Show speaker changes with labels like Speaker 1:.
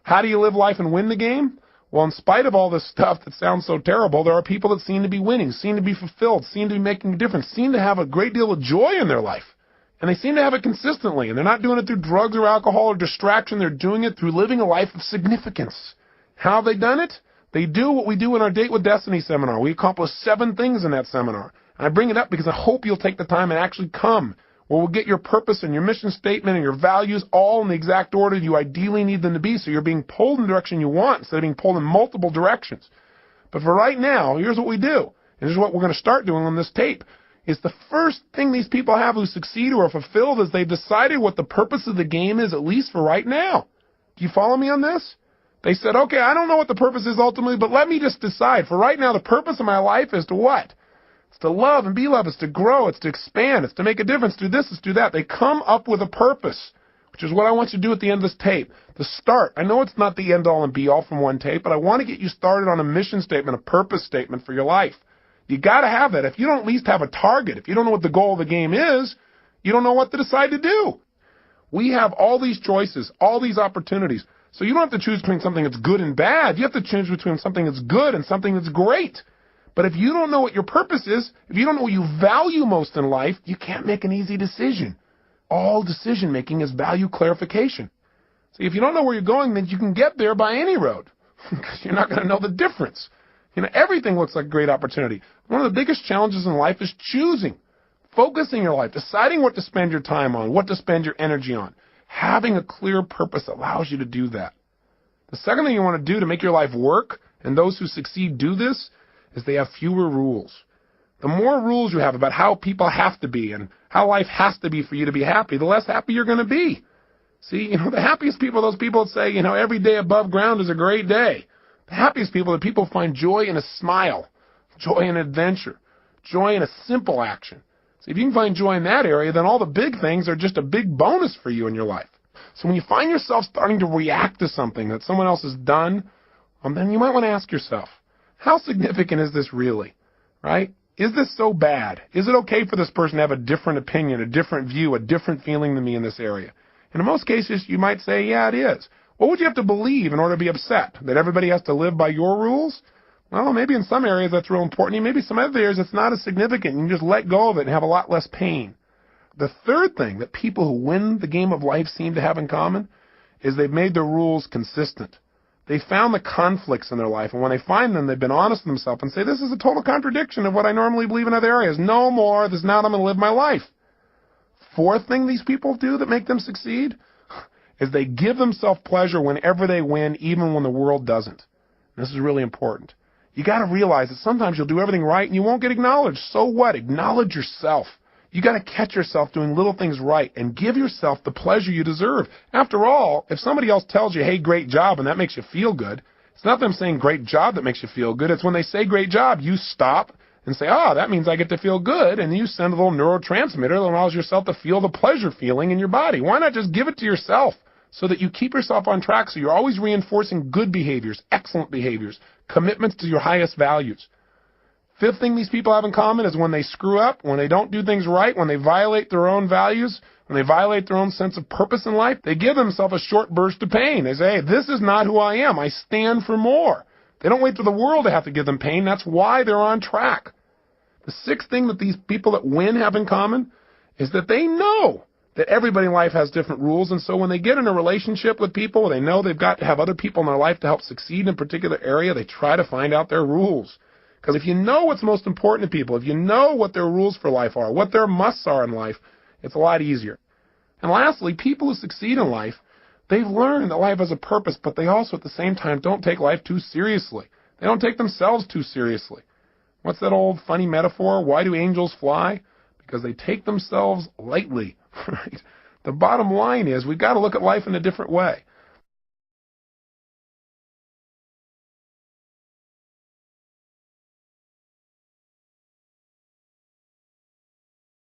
Speaker 1: How do you live life and win the game? Well, in spite of all this stuff that sounds so terrible, there are people that seem to be winning, seem to be fulfilled, seem to be making a difference, seem to have a great deal of joy in their life. And they seem to have it consistently, and they're not doing it through drugs or alcohol or distraction. They're doing it through living a life of significance. How have they done it? They do what we do in our Date with Destiny seminar. We accomplish 7 things in that seminar. And I bring it up because I hope you'll take the time and actually come, where we'll get your purpose and your mission statement and your values all in the exact order you ideally need them to be, so you're being pulled in the direction you want instead of being pulled in multiple directions. But for right now, here's what we do. And this is what we're going to start doing on this tape. Is the first thing these people have who succeed or are fulfilled is they've decided what the purpose of the game is, at least for right now. Do you follow me on this? They said, okay, I don't know what the purpose is ultimately, but let me just decide. For right now, the purpose of my life is to what? It's to love and be loved. It's to grow. It's to expand. It's to make a difference. Do this. It's do that. They come up with a purpose, which is what I want you to do at the end of this tape. To start. I know it's not the end-all and be-all from one tape, but I want to get you started on a mission statement, a purpose statement for your life. You got to have that. If you don't at least have a target, if you don't know what the goal of the game is, you don't know what to decide to do. We have all these choices, all these opportunities. So you don't have to choose between something that's good and bad. You have to choose between something that's good and something that's great. But if you don't know what your purpose is, if you don't know what you value most in life, you can't make an easy decision. All decision-making is value clarification. See, if you don't know where you're going, then you can get there by any road, because you're not going to know the difference. You know, everything looks like a great opportunity. One of the biggest challenges in life is choosing, focusing your life, deciding what to spend your time on, what to spend your energy on. Having a clear purpose allows you to do that. The second thing you want to do to make your life work, and those who succeed do this, is they have fewer rules. The more rules you have about how people have to be and how life has to be for you to be happy, the less happy you're going to be. See, the happiest people are those people that say, every day above ground is a great day. The happiest people are people who find joy in a smile, joy in adventure, joy in a simple action. See, if you can find joy in that area, then all the big things are just a big bonus for you in your life. So when you find yourself starting to react to something that someone else has done, then you might want to ask yourself, how significant is this really, right? Is this so bad? Is it okay for this person to have a different opinion, a different view, a different feeling than me in this area? And in most cases, you might say, yeah, it is. What would you have to believe in order to be upset? That everybody has to live by your rules? Well, maybe in some areas that's real important. Maybe some other areas it's not as significant. You can just let go of it and have a lot less pain. The third thing that people who win the game of life seem to have in common is they've made their rules consistent. They found the conflicts in their life, and when they find them, they've been honest with themselves and say, this is a total contradiction of what I normally believe in other areas. No more. This is not how I'm going to live my life. Fourth thing these people do that make them succeed is they give themselves pleasure whenever they win, even when the world doesn't. This is really important. You got to realize that sometimes you'll do everything right and you won't get acknowledged. So what? Acknowledge yourself. You got to catch yourself doing little things right and give yourself the pleasure you deserve. After all, if somebody else tells you, hey, great job, and that makes you feel good, it's not them saying great job that makes you feel good. It's when they say great job, you stop and say, that means I get to feel good, and you send a little neurotransmitter that allows yourself to feel the pleasure feeling in your body. Why not just give it to yourself so that you keep yourself on track, so you're always reinforcing good behaviors, excellent behaviors, commitments to your highest values. Fifth thing these people have in common is when they screw up, when they don't do things right, when they violate their own values, when they violate their own sense of purpose in life, they give themselves a short burst of pain. They say, hey, this is not who I am. I stand for more. They don't wait for the world to have to give them pain. That's why they're on track. The sixth thing that these people that win have in common is that they know that everybody in life has different rules, and so when they get in a relationship with people, they know they've got to have other people in their life to help succeed in a particular area, they try to find out their rules. Because if you know what's most important to people, if you know what their rules for life are, what their musts are in life, it's a lot easier. And lastly, people who succeed in life, they've learned that life has a purpose, but they also at the same time don't take life too seriously. They don't take themselves too seriously. What's that old funny metaphor? Why do angels fly? Because they take themselves lightly. Right? The bottom line is we've got to look at life in a different way.